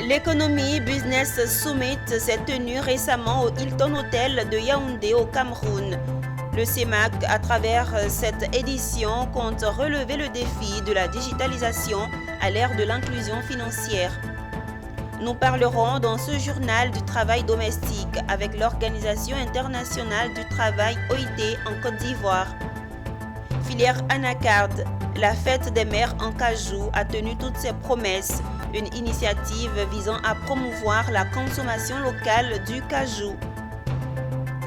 L'économie Business Summit s'est tenue récemment au Hilton Hotel de Yaoundé au Cameroun. Le CEMAC, à travers cette édition, compte relever le défi de la digitalisation à l'ère de l'inclusion financière. Nous parlerons dans ce journal du travail domestique avec l'Organisation internationale du travail OIT en Côte d'Ivoire. Filière anacarde, la fête des mères en cajou a tenu toutes ses promesses, une initiative visant à promouvoir la consommation locale du cajou.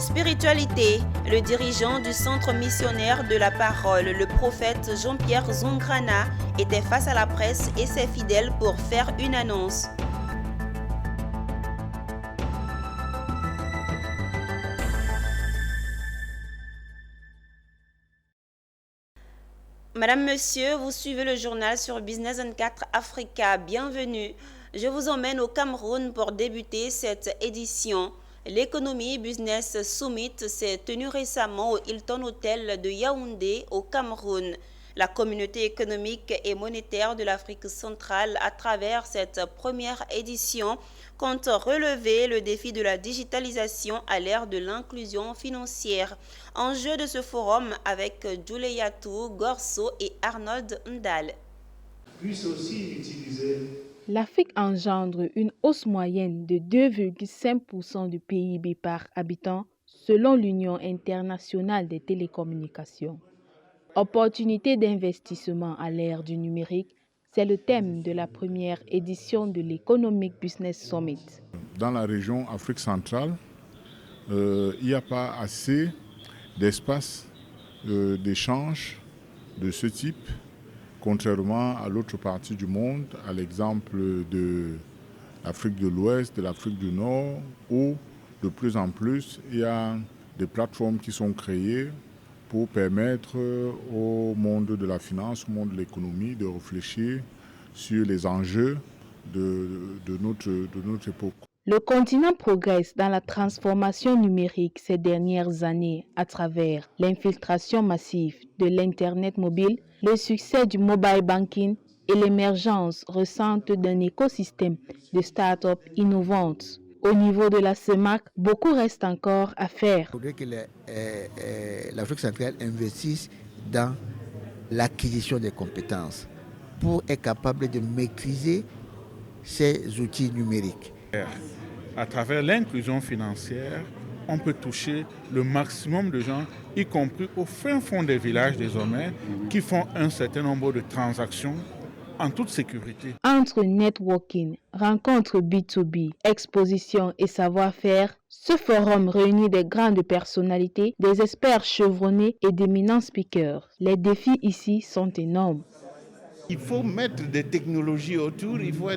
Spiritualité, le dirigeant du centre missionnaire de la parole, le prophète Jean-Pierre Zongrana, était face à la presse et ses fidèles pour faire une annonce. Madame, Monsieur, vous suivez le journal sur Business 24 Africa. Bienvenue. Je vous emmène au Cameroun pour débuter cette édition. L'économie Business Summit s'est tenue récemment au Hilton Hotel de Yaoundé au Cameroun. La communauté économique et monétaire de l'Afrique centrale, à travers cette première édition, compte relever le défi de la digitalisation à l'ère de l'inclusion financière. Enjeu de ce forum avec Djouleyatou Gorso et Arnold Ndal. Puisse aussi utiliser. L'Afrique engendre une hausse moyenne de 2,5% du PIB par habitant selon l'Union internationale des télécommunications. Opportunités d'investissement à l'ère du numérique, c'est le thème de la première édition de l'Economic Business Summit. Dans la région Afrique centrale, il n'y a pas assez d'espace d'échange de ce type, contrairement à l'autre partie du monde, à l'exemple de l'Afrique de l'Ouest, de l'Afrique du Nord, où de plus en plus il y a des plateformes qui sont créées pour permettre au monde de la finance, au monde de l'économie de réfléchir sur les enjeux de notre époque. Le continent progresse dans la transformation numérique ces dernières années à travers l'infiltration massive de l'Internet mobile, le succès du mobile banking et l'émergence récente d'un écosystème de start-up innovantes. Au niveau de la CEMAC, beaucoup reste encore à faire. Il faudrait que l'Afrique centrale investisse dans l'acquisition des compétences pour être capable de maîtriser ces outils numériques. À travers l'inclusion financière, on peut toucher le maximum de gens, y compris au fin fond des villages désormais, qui font un certain nombre de transactions en toute sécurité. Entre networking, rencontres B2B, expositions et savoir-faire, ce forum réunit des grandes personnalités, des experts chevronnés et d'éminents speakers. Les défis ici sont énormes. Il faut mettre des technologies autour, il faut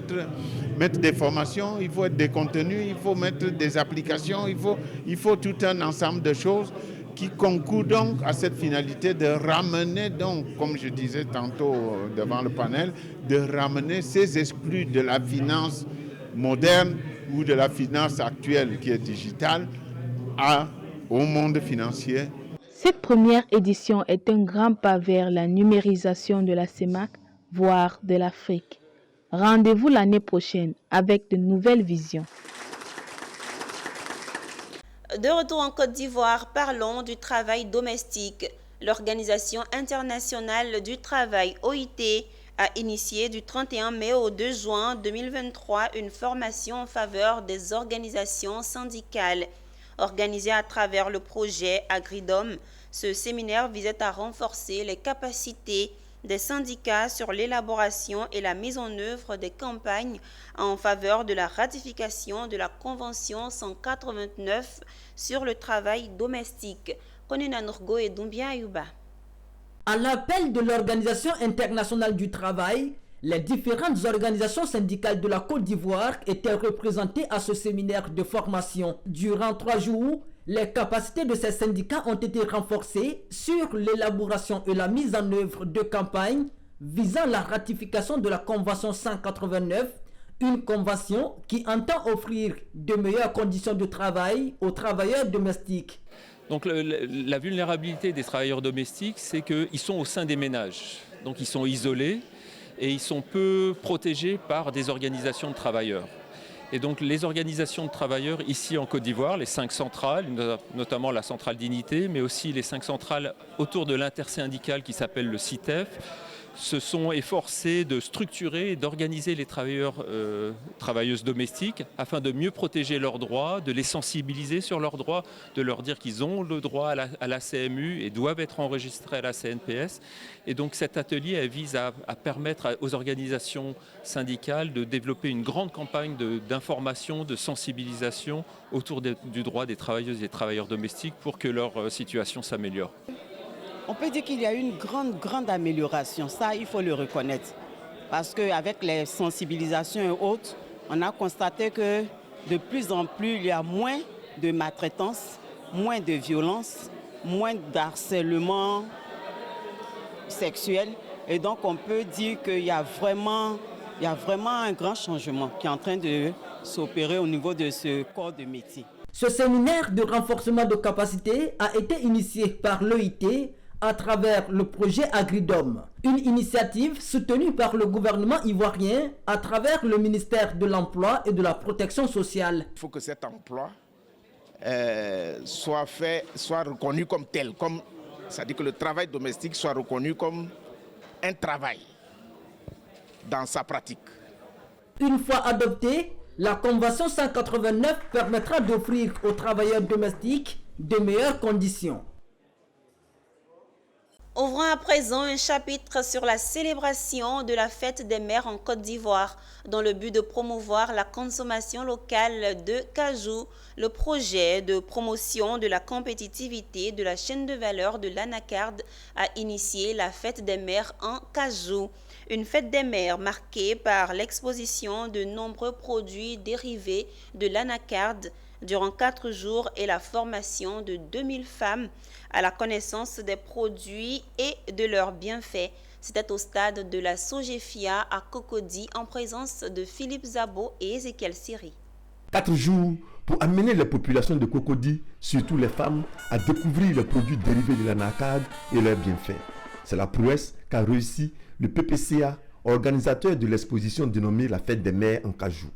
mettre des formations, il faut des contenus, il faut mettre des applications, il faut tout un ensemble de choses qui concourent donc à cette finalité de ramener donc, comme je disais tantôt devant le panel, de ramener ces exclus de la finance moderne ou de la finance actuelle qui est digitale au monde financier. Cette première édition est un grand pas vers la numérisation de la CEMAC, voire de l'Afrique. Rendez-vous l'année prochaine avec de nouvelles visions. De retour en Côte d'Ivoire, parlons du travail domestique. L'Organisation internationale du travail OIT a initié du 31 mai au 2 juin 2023 une formation en faveur des organisations syndicales. Organisé à travers le projet Agridom, ce séminaire visait à renforcer les capacités des syndicats sur l'élaboration et la mise en œuvre des campagnes en faveur de la ratification de la Convention 189 sur le travail domestique. Konena Nourgo et Doumbia Ayouba. À l'appel de l'Organisation internationale du travail, les différentes organisations syndicales de la Côte d'Ivoire étaient représentées à ce séminaire de formation. Durant 3 jours, les capacités de ces syndicats ont été renforcées sur l'élaboration et la mise en œuvre de campagnes visant la ratification de la Convention 189, une convention qui entend offrir de meilleures conditions de travail aux travailleurs domestiques. Donc la vulnérabilité des travailleurs domestiques, c'est qu'ils sont au sein des ménages. Donc ils sont isolés et ils sont peu protégés par des organisations de travailleurs. Et donc les organisations de travailleurs ici en Côte d'Ivoire, les 5 centrales, notamment la centrale Dignité, mais aussi les 5 centrales autour de l'intersyndicale qui s'appelle le CITEF, se sont efforcés de structurer et d'organiser les travailleuses domestiques afin de mieux protéger leurs droits, de les sensibiliser sur leurs droits, de leur dire qu'ils ont le droit à la CMU et doivent être enregistrés à la CNPS. Et donc cet atelier vise à permettre aux organisations syndicales de développer une grande campagne d'information, de sensibilisation autour du droit des travailleuses et travailleurs domestiques pour que leur situation s'améliore. On peut dire qu'il y a eu une grande amélioration, ça il faut le reconnaître. Parce qu'avec les sensibilisations et autres, on a constaté que de plus en plus il y a moins de maltraitance, moins de violence, moins d'harcèlement sexuel. Et donc on peut dire qu'il y a vraiment un grand changement qui est en train de s'opérer au niveau de ce corps de métier. Ce séminaire de renforcement de capacité a été initié par l'OIT à travers le projet Agridom, une initiative soutenue par le gouvernement ivoirien à travers le ministère de l'Emploi et de la Protection sociale. Il faut que cet emploi soit reconnu comme tel, c'est-à-dire que le travail domestique soit reconnu comme un travail dans sa pratique. Une fois adoptée, la Convention 189 permettra d'offrir aux travailleurs domestiques de meilleures conditions. Ouvrons à présent un chapitre sur la célébration de la fête des mères en Côte d'Ivoire. Dans le but de promouvoir la consommation locale de cajou, le projet de promotion de la compétitivité de la chaîne de valeur de l'anacarde a initié la fête des mères en cajou. Une fête des mères marquée par l'exposition de nombreux produits dérivés de l'anacarde durant 4 jours et la formation de 2000 femmes à la connaissance des produits et de leurs bienfaits. C'était au stade de la Sogefia à Cocody en présence de Philippe Zabo et Ezekiel Siri. 4 jours pour amener les populations de Cocody, surtout les femmes, à découvrir les produits dérivés de l'anacarde et leurs bienfaits. C'est la prouesse qu'a réussi le PPCA, organisateur de l'exposition dénommée la Fête des mères en cajou.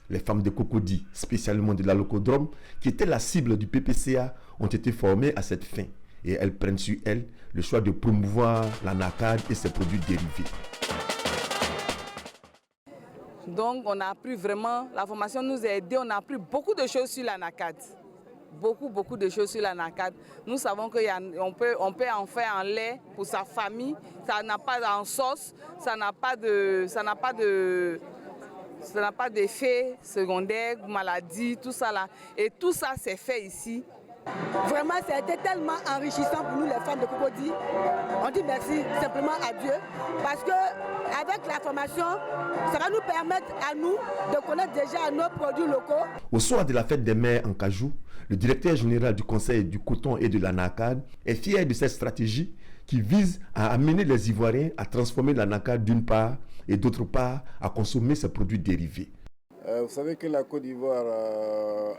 Les femmes de Cocody, spécialement de la Locodrome, qui étaient la cible du PPCA, ont été formées à cette fin et elles prennent sur elles le choix de promouvoir l'anacarde et ses produits dérivés. Donc on a appris vraiment, la formation nous a aidés, on a appris beaucoup de choses sur l'anacarde. Beaucoup de choses sur l'anacarde. Nous savons qu'on peut en faire en lait pour sa famille, ça n'a pas en sauce, ça n'a pas d'effet secondaire, maladie, tout ça là. Et tout ça c'est fait ici. Vraiment, ça a été tellement enrichissant pour nous les femmes de Cocody. On dit merci simplement à Dieu parce qu'avec la formation, ça va nous permettre à nous de connaître déjà nos produits locaux. Au soir de la fête des mères en cajou, le directeur général du Conseil du coton et de l'anacarde est fier de cette stratégie qui vise à amener les Ivoiriens à transformer l'anacarde d'une part et d'autre part à consommer ses produits dérivés. Vous savez que la Côte d'Ivoire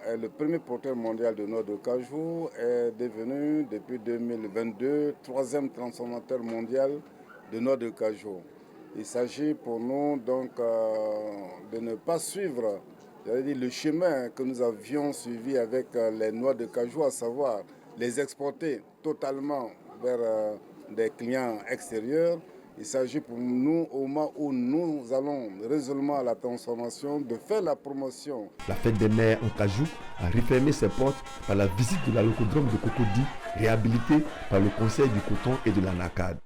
est le premier porteur mondial de noix de cajou, est devenu depuis 2022 troisième transformateur mondial de noix de cajou. Il s'agit pour nous donc de ne pas suivre le chemin que nous avions suivi avec les noix de cajou, à savoir les exporter totalement vers des clients extérieurs. Il s'agit pour nous, au moment où nous allons résolument à la transformation, de faire la promotion. La fête des mères en cajou a refermé ses portes par la visite de la Locodrome de Cocody, réhabilitée par le Conseil du coton et de l'anacarde.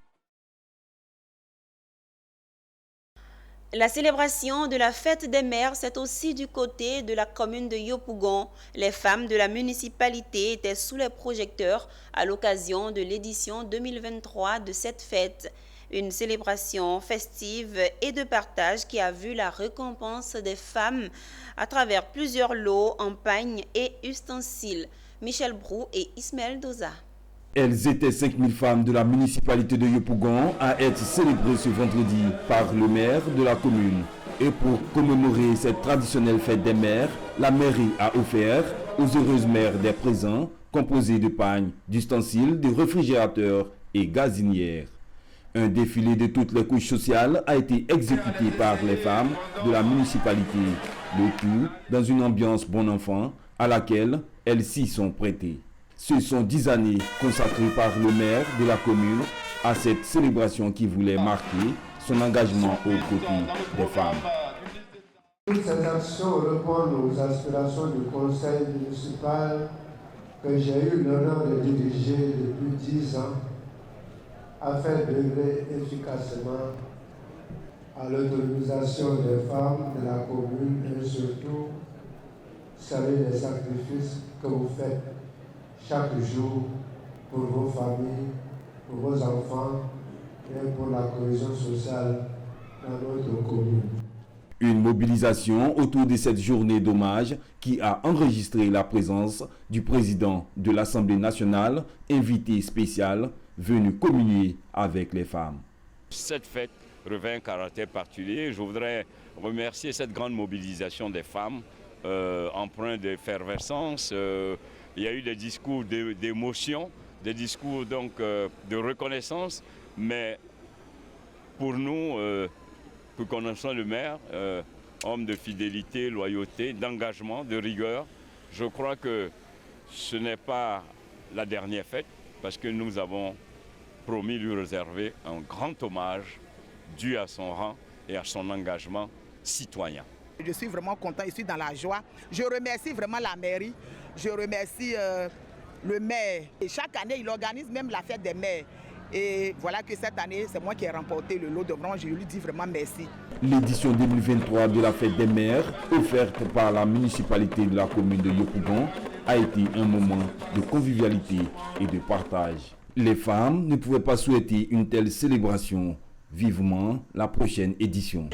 La célébration de la fête des mères, c'est aussi du côté de la commune de Yopougon. Les femmes de la municipalité étaient sous les projecteurs à l'occasion de l'édition 2023 de cette fête. Une célébration festive et de partage qui a vu la récompense des femmes à travers plusieurs lots en pagnes et ustensiles. Michel Brou et Ismaël Doza. Elles étaient 5000 femmes de la municipalité de Yopougon à être célébrées ce vendredi par le maire de la commune. Et pour commémorer cette traditionnelle fête des mères, la mairie a offert aux heureuses mères des présents composés de pagnes, d'ustensiles, de réfrigérateurs et gazinières. Un défilé de toutes les couches sociales a été exécuté par les femmes de la municipalité. Le tout dans une ambiance bon enfant à laquelle elles s'y sont prêtées. Ce sont 10 années consacrées par le maire de la commune à cette célébration qui voulait marquer son engagement aux côtés des femmes. Toutes ces actions répondent aux aspirations du conseil municipal que j'ai eu l'honneur de diriger depuis 10 ans afin d'œuvrer efficacement à l'autonomisation des femmes de la commune et surtout saluer les sacrifices que vous faites chaque jour pour vos familles, pour vos enfants et pour la cohésion sociale dans notre commune. Une mobilisation autour de cette journée d'hommage qui a enregistré la présence du président de l'Assemblée nationale, invité spécial, venu communier avec les femmes. Cette fête revêt un caractère particulier. Je voudrais remercier cette grande mobilisation des femmes, empreinte d'effervescence. Il y a eu des discours d'émotion, des discours donc de reconnaissance, mais pour nous, pour connaissant le maire, homme de fidélité, loyauté, d'engagement, de rigueur, je crois que ce n'est pas la dernière fête, parce que nous avons promis lui réserver un grand hommage dû à son rang et à son engagement citoyen. Je suis vraiment content, je suis dans la joie. Je remercie vraiment la mairie, je remercie le maire. Et chaque année, il organise même la fête des maires. Et voilà que cette année, c'est moi qui ai remporté le lot de bronze. Je lui dis vraiment merci. L'édition 2023 de la fête des mères, offerte par la municipalité de la commune de Yopougon, a été un moment de convivialité et de partage. Les femmes ne pouvaient pas souhaiter une telle célébration. Vivement la prochaine édition.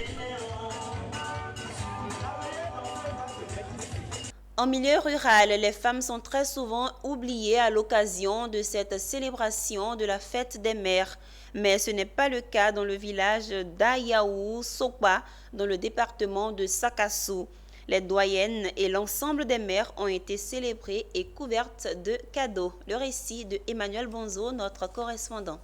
En milieu rural, les femmes sont très souvent oubliées à l'occasion de cette célébration de la fête des mères. Mais ce n'est pas le cas dans le village d'Ayaou Sokpa, dans le département de Sakassou. Les doyennes et l'ensemble des mères ont été célébrées et couvertes de cadeaux. Le récit de Emmanuel Bonzo, notre correspondant.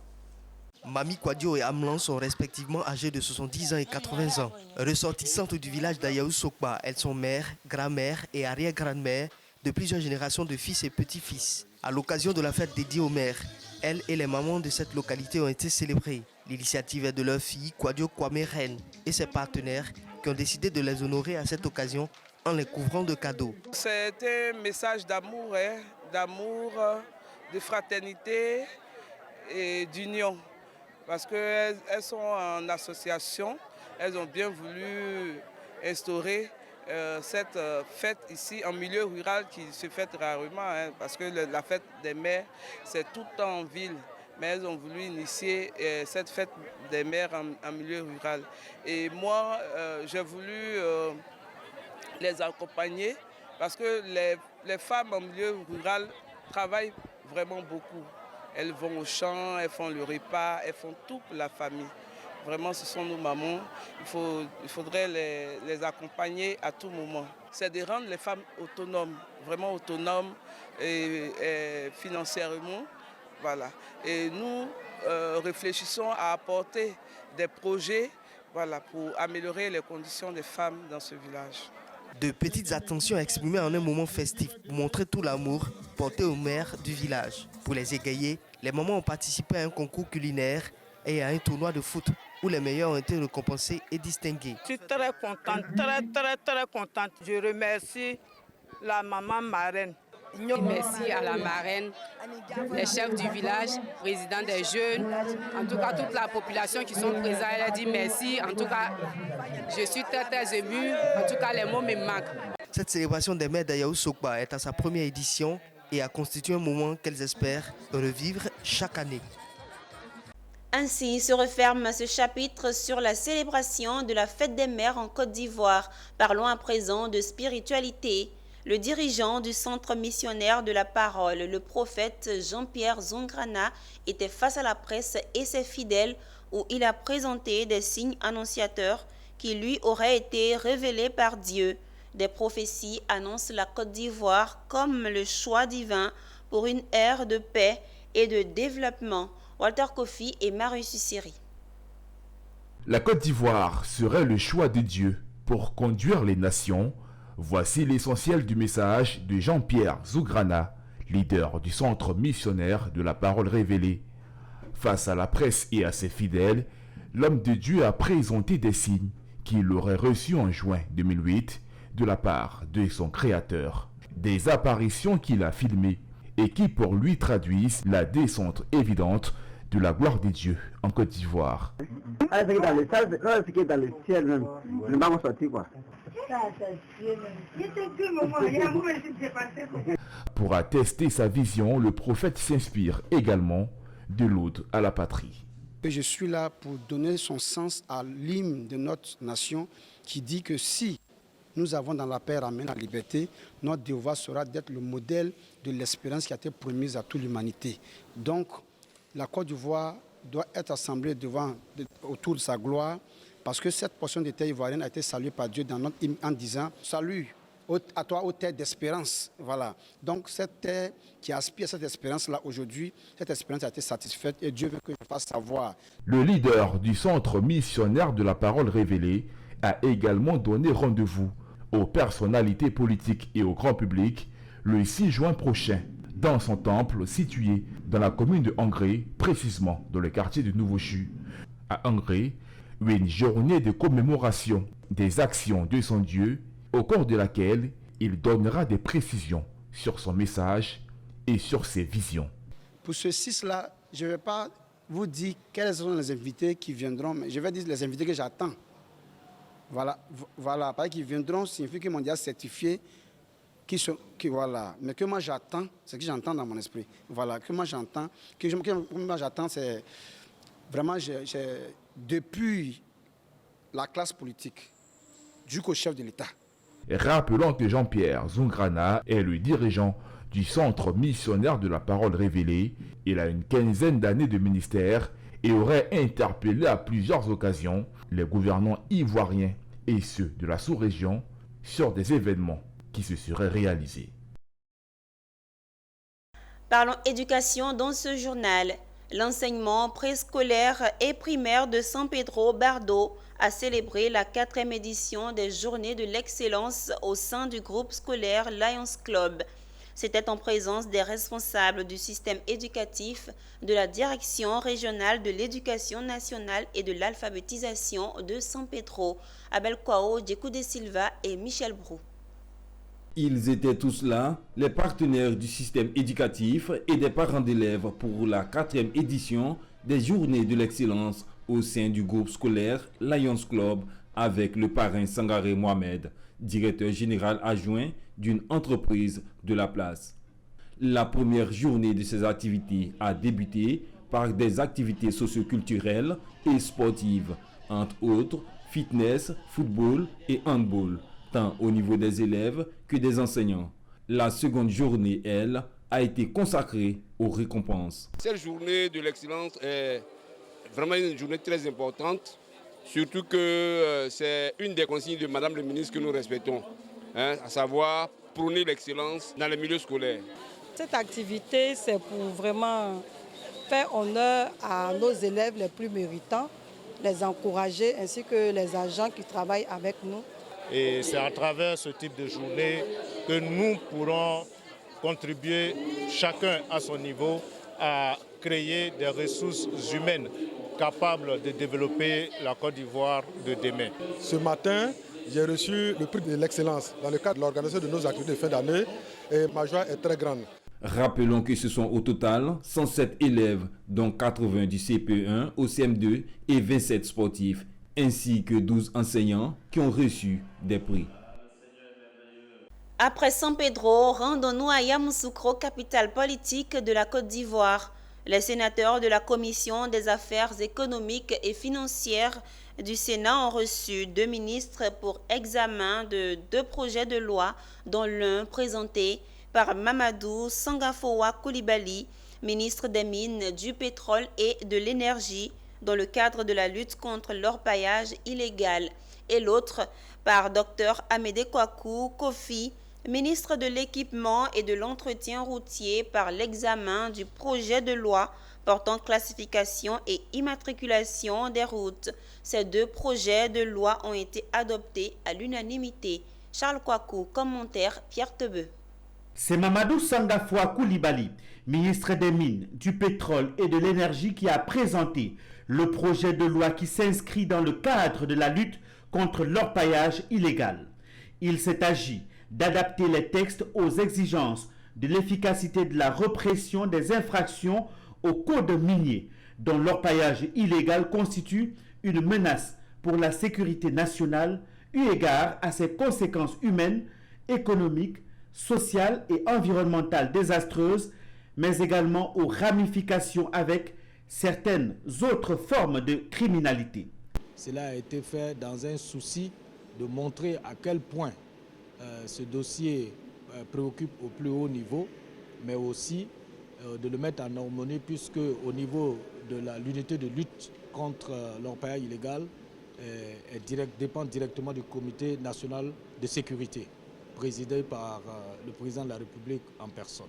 Mami Kwadio et Amlan sont respectivement âgées de 70 ans et 80 ans. Ressortissantes du village d'Ayaou Sokpa, elles sont mères, grand-mères et arrière-grand-mères de plusieurs générations de fils et petits-fils. À l'occasion de la fête dédiée aux mères, elles et les mamans de cette localité ont été célébrées. L'initiative est de leur fille Kwadio Kwame Ren et ses partenaires qui ont décidé de les honorer à cette occasion en les couvrant de cadeaux. C'est un message d'amour, d'amour, de fraternité et d'union. Parce qu'elles sont en association, elles ont bien voulu instaurer cette fête ici en milieu rural qui se fête rarement, parce que la fête des mères, c'est tout le temps en ville. Mais elles ont voulu initier cette fête des mères en milieu rural. Et moi, j'ai voulu les accompagner parce que les femmes en milieu rural travaillent vraiment beaucoup. Elles vont au champ, elles font le repas, elles font tout pour la famille. Vraiment, ce sont nos mamans. Il faudrait les accompagner à tout moment. C'est de rendre les femmes autonomes, vraiment autonomes et financièrement. Voilà. Et nous réfléchissons à apporter des projets pour améliorer les conditions des femmes dans ce village. De petites attentions exprimées en un moment festif pour montrer tout l'amour porté aux mères du village. Pour les égayer, les mamans ont participé à un concours culinaire et à un tournoi de foot où les meilleurs ont été récompensés et distingués. Je suis très contente, très contente. Je remercie la maman marraine. Merci à la marraine, les chefs du village, président des jeunes, en tout cas toute la population qui sont présents. Elle a dit merci. En tout cas, je suis très émue. En tout cas, les mots me manquent. Cette célébration des mères d'Ayaou Sokpa est à sa première édition et a constitué un moment qu'elles espèrent revivre chaque année. Ainsi se referme ce chapitre sur la célébration de la fête des mères en Côte d'Ivoire. Parlons à présent de spiritualité. Le dirigeant du centre missionnaire de la parole, le prophète Jean-Pierre Zongrana, était face à la presse et ses fidèles où il a présenté des signes annonciateurs qui lui auraient été révélés par Dieu. Des prophéties annoncent la Côte d'Ivoire comme le choix divin pour une ère de paix et de développement. Walter Kofi et Marius Siri. La Côte d'Ivoire serait le choix de Dieu pour conduire les nations. Voici l'essentiel du message de Jean-Pierre Zougrana, leader du centre missionnaire de la parole révélée. Face à la presse et à ses fidèles, l'homme de Dieu a présenté des signes qu'il aurait reçus en juin 2008 de la part de son créateur. Des apparitions qu'il a filmées et qui pour lui traduisent la descente évidente de la gloire de Dieu en Côte d'Ivoire. Ce qui est dans le ciel même, le maman sorti quoi. Pour attester sa vision, le prophète s'inspire également de l'ode à la patrie. Je suis là pour donner son sens à l'hymne de notre nation qui dit que si nous avons dans la paix ramené la liberté, notre devoir sera d'être le modèle de l'espérance qui a été promise à toute l'humanité. Donc, la Côte d'Ivoire doit être assemblée autour de sa gloire parce que cette portion de terre ivoirienne a été saluée par Dieu dans notre hymne en disant « Salut à toi, ô terre d'espérance ». Voilà. Donc, cette terre qui aspire à cette espérance-là aujourd'hui, cette espérance a été satisfaite et Dieu veut que je fasse savoir. Le leader du centre missionnaire de la parole révélée a également donné rendez-vous aux personnalités politiques et au grand public le 6 juin prochain dans son temple situé dans la commune de Angré, précisément dans le quartier de Nouveau-Chu. À Angré, une journée de commémoration des actions de son Dieu au cours de laquelle il donnera des précisions sur son message et sur ses visions. Pour ce 6-là, je ne vais pas vous dire quels sont les invités qui viendront, mais je vais dire les invités que j'attends. Voilà, parce qu'ils viendront signifie qu'ils m'ont déjà certifié, voilà. Mais que moi j'attends, c'est ce que j'entends dans mon esprit. Voilà, que moi j'attends, c'est vraiment, depuis la classe politique, jusqu'au chef de l'État. Rappelons que Jean-Pierre Zougrana est le dirigeant du centre missionnaire de la parole révélée. Il a une quinzaine d'années de ministère et aurait interpellé à plusieurs occasions les gouvernants ivoiriens et ceux de la sous-région sur des événements qui se seraient réalisés. Parlons éducation dans ce journal. L'enseignement préscolaire et primaire de San Pedro Bardo a célébré la 4e édition des Journées de l'excellence au sein du groupe scolaire Lions Club. C'était en présence des responsables du système éducatif, de la Direction régionale de l'éducation nationale et de l'alphabétisation de San Pedro, Abel Kwao, Djekou de Silva et Michel Brou. Ils étaient tous là, les partenaires du système éducatif et des parents d'élèves pour la 4e édition des Journées de l'excellence au sein du groupe scolaire Lions Club avec le parrain Sangaré Mohamed, directeur général adjoint d'une entreprise de la place. La première journée de ces activités a débuté par des activités socioculturelles et sportives, entre autres fitness, football et handball, tant au niveau des élèves que des enseignants. La seconde journée, elle, a été consacrée aux récompenses. Cette journée de l'excellence est vraiment une journée très importante, surtout que c'est une des consignes de Madame le ministre que nous respectons, à savoir prôner l'excellence dans les milieux scolaires. Cette activité, c'est pour vraiment faire honneur à nos élèves les plus méritants, les encourager ainsi que les agents qui travaillent avec nous. Et c'est à travers ce type de journée que nous pourrons contribuer chacun à son niveau à créer des ressources humaines capables de développer la Côte d'Ivoire de demain. Ce matin, j'ai reçu le prix de l'excellence dans le cadre de l'organisation de nos activités de fin d'année et ma joie est très grande. Rappelons que ce sont au total 107 élèves, dont 80 du CP1 au CM2 et 27 sportifs, ainsi que 12 enseignants qui ont reçu des prix. Après San Pedro, rendons-nous à Yamoussoukro, capitale politique de la Côte d'Ivoire. Les sénateurs de la Commission des affaires économiques et financières du Sénat ont reçu 2 ministres pour examen de 2 projets de loi, dont l'un présenté par Mamadou Sangafowa Koulibaly, ministre des Mines, du Pétrole et de l'Énergie, dans le cadre de la lutte contre l'orpaillage illégal, et l'autre par Dr Amédée Kouakou Kofi, ministre de l'Équipement et de l'Entretien routier par l'examen du projet de loi portant classification et immatriculation des routes. Ces deux projets de loi ont été adoptés à l'unanimité. Charles Kouakou, commentaire Pierre Tebeu. C'est Mamadou Sangafoua Koulibaly, ministre des Mines, du Pétrole et de l'Énergie, qui a présenté le projet de loi qui s'inscrit dans le cadre de la lutte contre l'orpaillage illégal. Il s'est agi d'adapter les textes aux exigences de l'efficacité de la répression des infractions au code minier, dont l'orpaillage illégal constitue une menace pour la sécurité nationale, eu égard à ses conséquences humaines, économiques, sociales et environnementales désastreuses, mais également aux ramifications avec certaines autres formes de criminalité. Cela a été fait dans un souci de montrer à quel point ce dossier préoccupe au plus haut niveau, mais aussi de le mettre en harmonie, puisque au niveau de l'unité de lutte contre l'orpaillage illégal dépend directement du Comité national de sécurité, présidé par le président de la République en personne.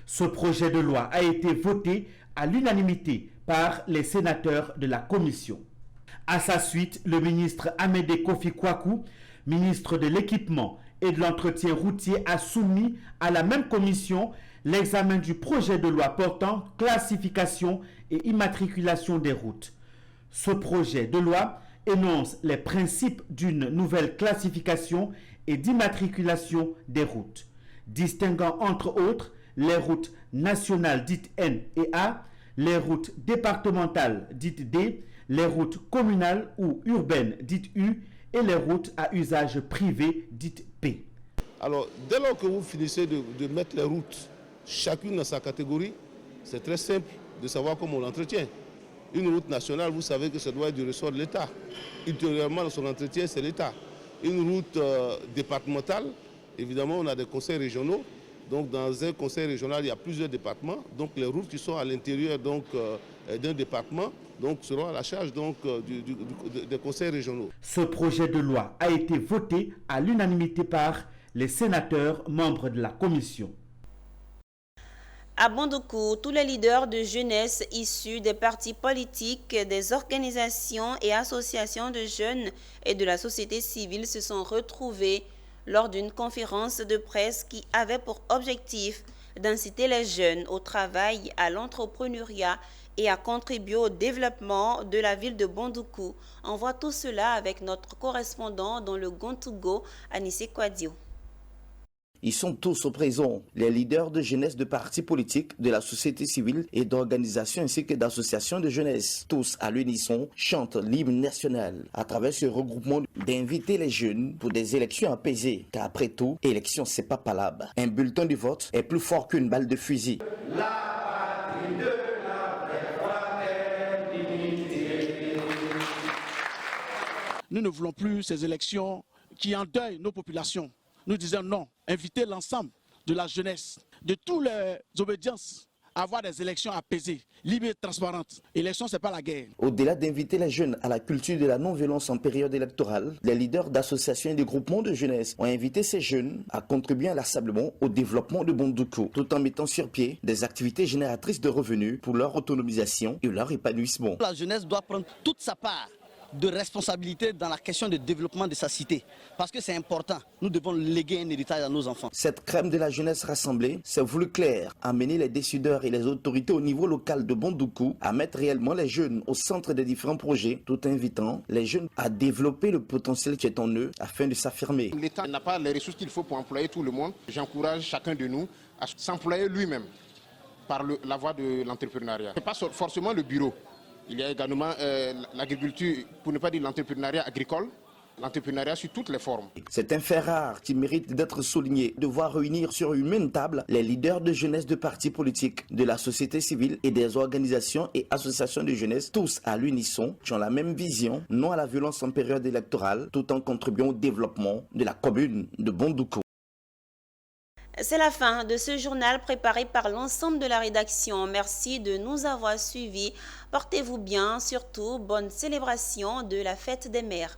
Ce projet de loi a été voté à l'unanimité par les sénateurs de la commission. À sa suite, le ministre Amédée Kofi Kouakou, ministre de l'Équipement et de l'Entretien routier, a soumis à la même commission l'examen du projet de loi portant classification et immatriculation des routes. Ce projet de loi énonce les principes d'une nouvelle classification et d'immatriculation des routes, distinguant entre autres les routes nationales dites N et A, les routes départementales dites D, les routes communales ou urbaines dites U et les routes à usage privé dites P. Alors, dès lors que vous finissez de mettre les routes, chacune dans sa catégorie, c'est très simple de savoir comment on l'entretient. Une route nationale, vous savez que ça doit être du ressort de l'État. Ultérieurement, dans son entretien, c'est l'État. Une route départementale, évidemment, on a des conseils régionaux. Donc, dans un conseil régional, il y a plusieurs départements. Donc, les routes qui sont à l'intérieur d'un département seront à la charge des conseils régionaux. Ce projet de loi a été voté à l'unanimité par les sénateurs membres de la commission. À Bondoukou, tous les leaders de jeunesse issus des partis politiques, des organisations et associations de jeunes et de la société civile se sont retrouvés lors d'une conférence de presse qui avait pour objectif d'inciter les jeunes au travail, à l'entrepreneuriat et à contribuer au développement de la ville de Bondoukou. On voit tout cela avec notre correspondant dans le Gontougo, Anissé Kouadio. Ils sont tous au présent, les leaders de jeunesse de partis politiques, de la société civile et d'organisations ainsi que d'associations de jeunesse. Tous à l'unisson chantent l'hymne national à travers ce regroupement d'inviter les jeunes pour des élections apaisées. Car après tout, élection c'est pas palabre. Un bulletin de vote est plus fort qu'une balle de fusil. La patrie de la fraternité. Nous ne voulons plus ces élections qui endeuillent nos populations. Nous disons non, inviter l'ensemble de la jeunesse, de toutes les obédiences, à avoir des élections apaisées, libres et transparentes. L'élection, ce n'est pas la guerre. Au-delà d'inviter les jeunes à la culture de la non-violence en période électorale, les leaders d'associations et de groupements de jeunesse ont invité ces jeunes à contribuer inlassablement au développement de Bondoukou, tout en mettant sur pied des activités génératrices de revenus pour leur autonomisation et leur épanouissement. La jeunesse doit prendre toute sa part de responsabilité dans la question du développement de sa cité. Parce que c'est important. Nous devons léguer un héritage à nos enfants. Cette crème de la jeunesse rassemblée, c'est voulu clair, amener les décideurs et les autorités au niveau local de Bondoukou à mettre réellement les jeunes au centre des différents projets, tout invitant les jeunes à développer le potentiel qui est en eux afin de s'affirmer. L'État n'a pas les ressources qu'il faut pour employer tout le monde. J'encourage chacun de nous à s'employer lui-même par la voie de l'entrepreneuriat. Ce n'est pas forcément le bureau. Il y a également l'agriculture, pour ne pas dire l'entrepreneuriat agricole, l'entrepreneuriat sous toutes les formes. C'est un fait rare qui mérite d'être souligné, de voir réunir sur une même table les leaders de jeunesse de partis politiques, de la société civile et des organisations et associations de jeunesse, tous à l'unisson, qui ont la même vision, non à la violence en période électorale, tout en contribuant au développement de la commune de Bondoukou. C'est la fin de ce journal préparé par l'ensemble de la rédaction. Merci de nous avoir suivis. Portez-vous bien, surtout bonne célébration de la fête des mères.